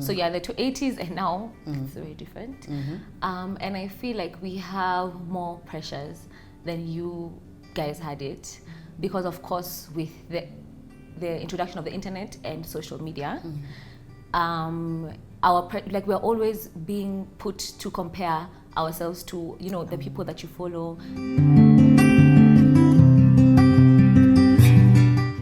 So yeah, the 80's and now it's very different. And I feel like we have more pressures than you guys had it, because of course with the introduction of the internet and social media, like we're always being put to compare ourselves to, you know, the people that you follow.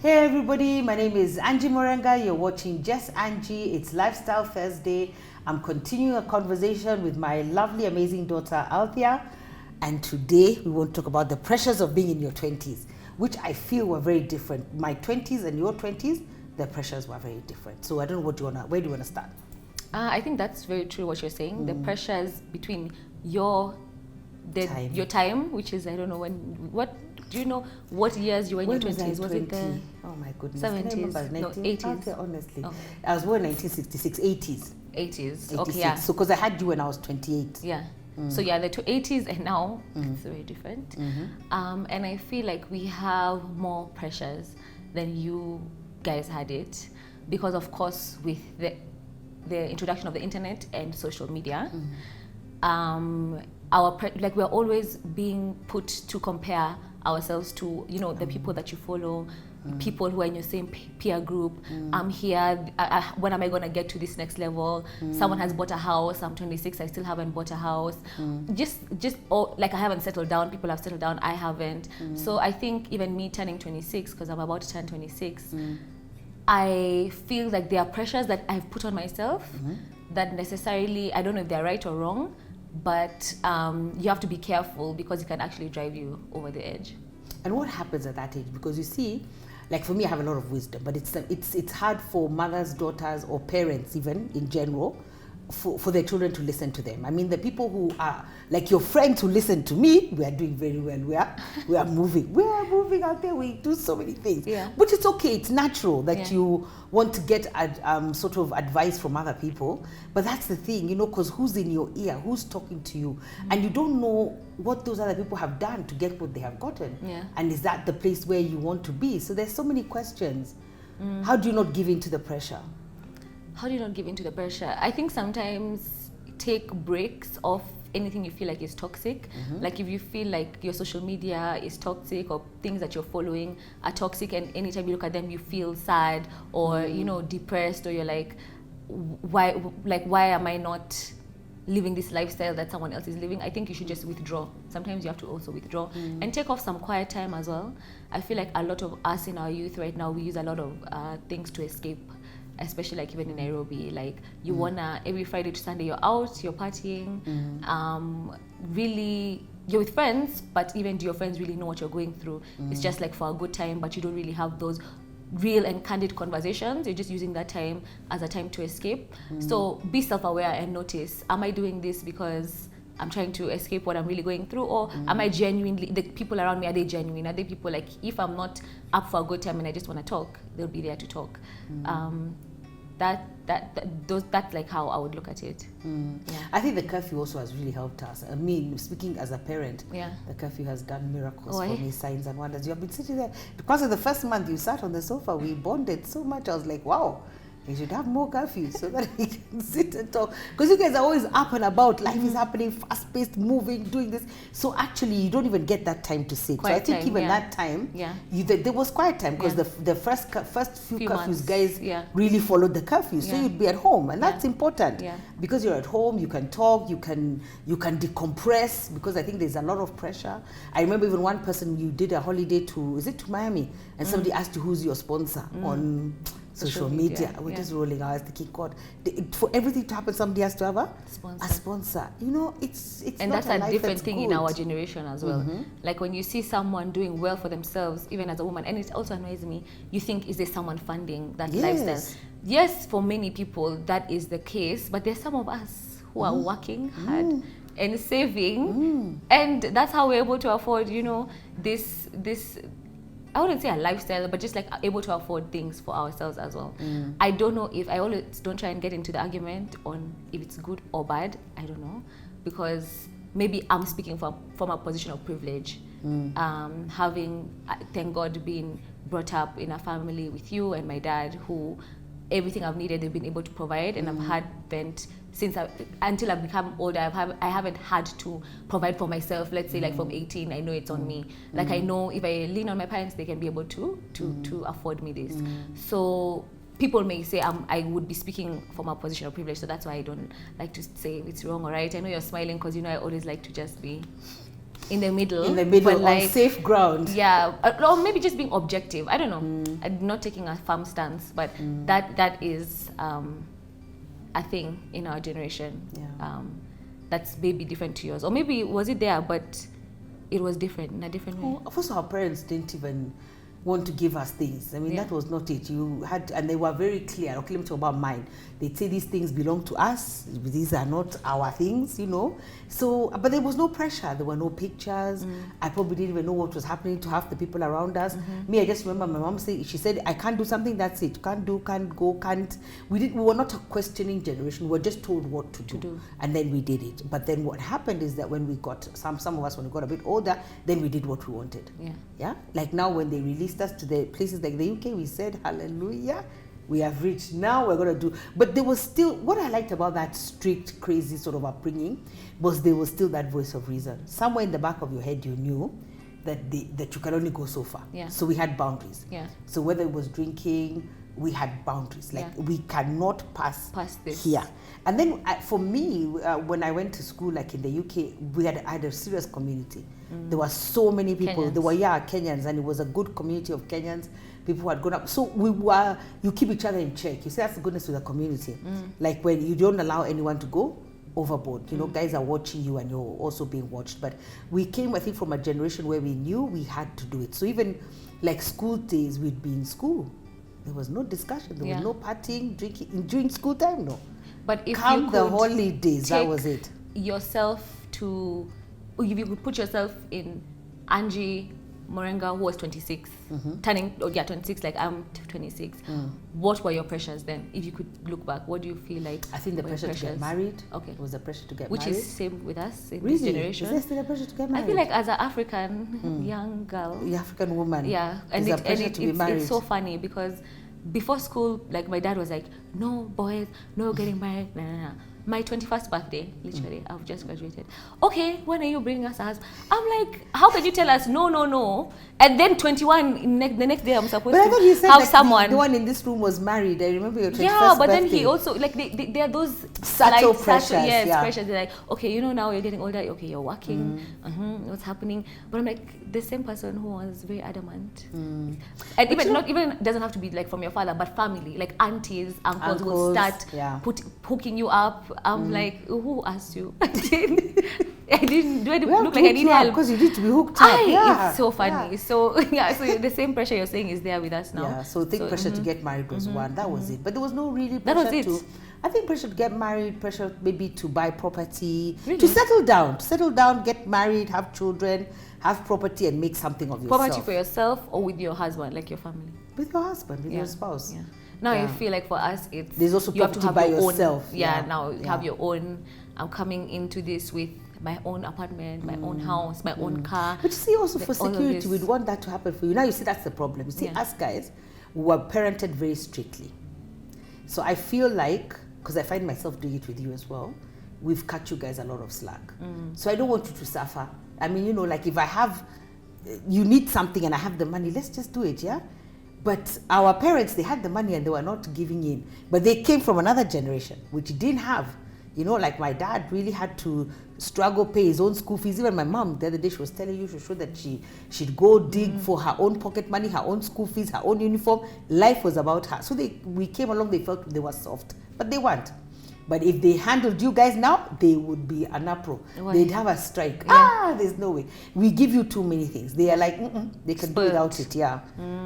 Hey everybody, my name is Angie Murenga. You're watching Just Angie. It's Lifestyle Thursday. I'm continuing a conversation with my lovely, amazing daughter, Althea. And today we want to talk about the pressures of being in your 20s, which I feel were very different. My 20s and your 20s, the pressures were very different. So I don't know where do you want to start? I think that's very true what you're saying. The pressures between your time, which is, I don't know what do you know what years you were in your 20s? Was it the oh my goodness, 70s? No, 80s. Okay, honestly, I was born in 1966, 80s. 80s. Okay, yeah. So because I had you when I was 28. Yeah. So yeah, the 80s and now it's very different. And I feel like we have more pressures than you guys had it, because of course with the introduction of the internet and social media, like we're always being put to compare ourselves to, you know, the people that you follow, people who are in your same peer group. I'm here, when am I going to get to this next level? Someone has bought a house, I'm 26, I still haven't bought a house. Like I haven't settled down, people have settled down, I haven't. So I think even me turning 26, because I'm about to turn 26, I feel like there are pressures that I've put on myself that necessarily, I don't know if they're right or wrong, but you have to be careful because it can actually drive you over the edge. And what happens at that age? Because you see, like for me, I have a lot of wisdom, but it's hard for mothers, daughters, or parents even in general for their children to listen to them. I mean, the people who are like your friends who listen to me, we are doing very well. We are moving out there. We do so many things, which is okay. It's natural that you want to get sort of advice from other people, but that's the thing, you know, because who's in your ear, who's talking to you, and you don't know what those other people have done to get what they have gotten, and is that the place where you want to be? So there's so many questions. How do you not give in to the pressure? How do you not give in to the pressure? I think sometimes take breaks off anything you feel like is toxic. Like if you feel like your social media is toxic or things that you're following are toxic, and anytime you look at them you feel sad or you know, depressed, or you're like, why am I not living this lifestyle that someone else is living? I think you should just withdraw. Sometimes you have to also withdraw and take off some quiet time as well. I feel like a lot of us in our youth right now, we use a lot of things to escape, especially like even in Nairobi, like you wanna, every Friday to Sunday you're out, you're partying, really you're with friends, but even do your friends really know what you're going through? It's just like for a good time, but you don't really have those real and candid conversations. You're just using that time as a time to escape. So be self-aware and notice, am I doing this because I'm trying to escape what I'm really going through, or am I genuinely, the people around me, are they genuine? Are they people like, if I'm not up for a good time and I just want to talk, they'll be there to talk. That's like how I would look at it. I think the curfew also has really helped us. I mean, speaking as a parent, the curfew has done miracles for me, signs and wonders. You have been sitting there, because of the first month you sat on the sofa, we bonded so much. I was like, wow, we should have more curfews so that we can sit and talk. Because you guys are always up and about. Life is happening, fast-paced, moving, doing this. So actually, you don't even get that time to sit. Quiet so I think time, even that time, there was quiet time, because the first few curfews, guys really followed the curfew. So you'd be at home, and that's important. Because you're at home, you can talk, you can decompress, because I think there's a lot of pressure. I remember even one person, you did a holiday to Miami, and somebody asked you who's your sponsor on social media. We're just rolling our eyes thinking, God, for everything to happen, somebody has to have a sponsor. You know, it's and not that's a different thing in our generation as well. Like when you see someone doing well for themselves, even as a woman, and it also annoys me, you think, is there someone funding that lifestyle? Yes, for many people that is the case, but there's some of us who are working hard and saving, and that's how we're able to afford, you know, this I wouldn't say a lifestyle, but just like able to afford things for ourselves as well. I don't know if, I always don't try and get into the argument on if it's good or bad. I don't know, because maybe I'm speaking from a position of privilege, having, thank God, been brought up in a family with you and my dad who everything I've needed, they've been able to provide, and I've had vent since until I've become older. I haven't had to provide for myself. Let's say like from 18, I know it's on me. Like I know if I lean on my parents, they can be able to afford me this. So people may say I would be speaking from a position of privilege, so that's why I don't like to say it's wrong or right. I know you're smiling because you know I always like to just be in the middle, on like, safe ground. Yeah, or maybe just being objective. I don't know. I'm not taking a firm stance, but that is a thing in our generation. Yeah. That's maybe different to yours, or maybe was it there, but it was different in a different way. First, our parents didn't even want to give us things. I mean, that was not it. You had, and they were very clear. Okay, let me talk about mine. They'd say these things belong to us. These are not our things, you know. So, but there was no pressure. There were no pictures. I probably didn't even know what was happening to half the people around us. Me, I just remember my mom saying, she said, I can't do something, that's it. Can't do, can't go, can't. We were not a questioning generation. We were just told what to do. And then we did it. But then what happened is that when we got, some of us, when we got a bit older, then we did what we wanted. Yeah. Like now when they released us to the places like the UK, we said, hallelujah. We have reached, now we're going to do. But there was still, what I liked about that strict, crazy sort of upbringing was there was still that voice of reason. Somewhere in the back of your head, you knew that that you can only go so far. So we had boundaries. So whether it was drinking, we had boundaries. Like we cannot pass this here. And then for me, when I went to school, like in the UK, we had a serious community. There were so many people. Kenyans. There were Kenyans, and it was a good community of Kenyans. People who had grown up. So you keep each other in check. You see, that's the goodness with the community. Like when you don't allow anyone to go overboard. You know, guys are watching you and you're also being watched. But we came, I think, from a generation where we knew we had to do it. So even like school days, we'd be in school. There was no discussion. There was no partying, drinking during school time, no. But if come you could the holidays, that was it. Yourself to, if you could put yourself in Angie Murenga, who was 26, turning 26, like I'm 26. What were your pressures then? If you could look back, what do you feel like? I think the pressure to get married. Okay, it was the pressure to get married. Which is same with us in this generation. Is there still a pressure to get married? I feel like as an African young girl, the African woman, it's so funny because before school, like my dad was like, no boys, no getting married, no. My 21st birthday, literally, I've just graduated. Okay, when are you bringing us a husband? I'm like, how can you tell us no? And then 21, the next day I'm supposed to have someone. The one in this room was married. I remember your 21st birthday. Yeah, but then he also, like, there are those subtle pressures. Pressures. They're like, okay, you know, now you're getting older. Okay, you're working. What's happening? But I'm like, the same person who was very adamant. And but even doesn't have to be like from your father, but family, like aunties, uncles will start hooking you up. I'm like, who asked you? I didn't do it. Look like I need help because you need to be hooked up. It's so funny. So so the same pressure you're saying is there with us now. Yeah. So pressure to get married was one. That was it. But there was no really pressure to. I think pressure to get married, pressure maybe to buy property, to settle down, get married, have children, have property, and make something of yourself. Property for yourself or with your husband, like your family. With your husband, with your spouse. Yeah. Now I feel like for us, it's there's also you have to have by your yourself. Own. Now you have your own. I'm coming into this with my own apartment, my own house, my own car. But you see, also for security, we'd want that to happen for you. Now you see that's the problem. You see, us guys, we were parented very strictly. So I feel like, because I find myself doing it with you as well, we've cut you guys a lot of slack. So I don't want you to suffer. I mean, you know, like if you need something and I have the money, let's just do it, yeah? But our parents, they had the money and they were not giving in. But they came from another generation, which didn't have. You know, like my dad really had to struggle, pay his own school fees. Even my mom, the other day, she was telling you, she showed that she'd go dig for her own pocket money, her own school fees, her own uniform. Life was about her. So we came along, they felt they were soft, but they weren't. But if they handled you guys now, they would be an uproar. They'd have a strike. There's no way. We give you too many things. They are like, they can do without it,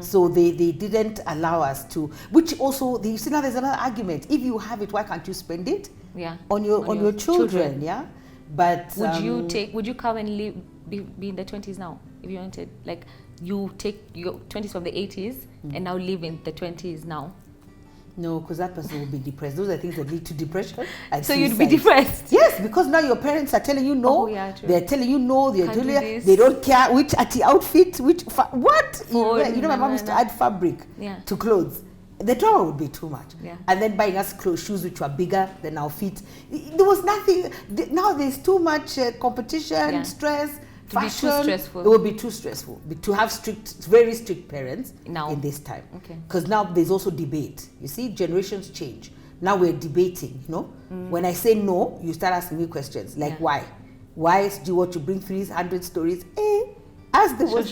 So they didn't allow us to, which also, you see now there's another argument. If you have it, why can't you spend it? On your children, But would you come and be in the 20s now, if you wanted? Like, you take your 20s from the 80s and now live in the 20s now? No, because that person will be depressed. Those are things that lead to depression. So you'd be depressed? Yes, because now your parents are telling you no. True. They're telling you no. They're telling you they don't care which outfit, what. You know, my mom used to add fabric to clothes. The drama would be too much. Yeah. And then buying us clothes, shoes which were bigger than our feet. There was nothing. Now there's too much competition, stress, fashion. Be too stressful. It would be too stressful to have very strict parents now in this time. Okay. Because now there's also debate. You see, generations change. Now we're debating, you know. When I say no, you start asking me questions like why? Why do you want to bring 300 stories? Ask the most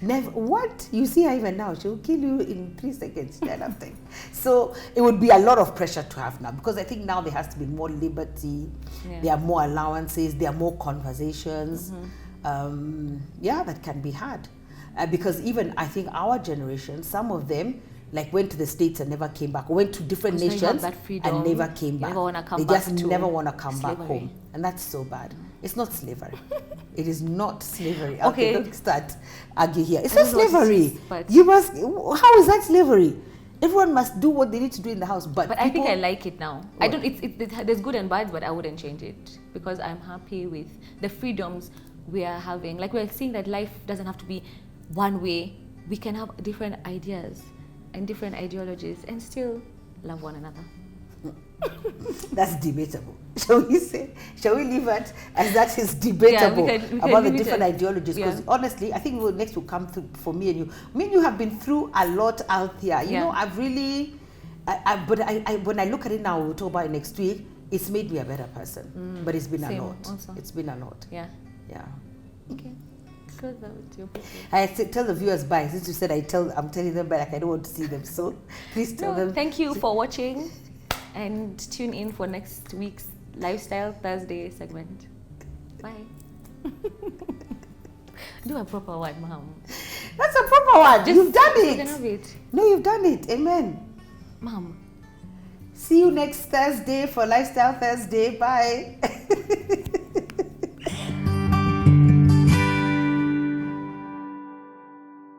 never. What? You see her even now, she'll kill you in 3 seconds. Nothing. So it would be a lot of pressure to have now, because I think now there has to be more liberty. There are more allowances. There are more conversations. That can be had. Because even I think our generation, some of them went to the States and never came back, or went to different nations and never came back. They just never want to come back home. And that's so bad. It's not slavery. It is not slavery. Okay, don't start arguing here. It's not slavery. You must. How is that slavery? Everyone must do what they need to do in the house. But I think I like it now. What? I don't. There's good and bad, but I wouldn't change it because I'm happy with the freedoms we are having. Like we're seeing that life doesn't have to be one way. We can have different ideas and different ideologies and still love one another. That's debatable. Shall we leave it as that is debatable we can about the different ideologies? Because honestly, I think next will come through for me and you. Me and you have been through a lot out there. You know, I've really, but when I look at it now, we'll talk about it next week. It's made me a better person. But it's been a lot. Also. It's been a lot. Yeah. Okay. I tell the viewers bye. Since you said I'm telling them bye, I don't want to see them. So please tell them. Thank you for watching, and tune in for next week's Lifestyle Thursday segment. Bye. Do a proper one, Mom. That's a proper one. You've done it. No, you've done it. Amen. Mom. See you next Thursday for Lifestyle Thursday. Bye.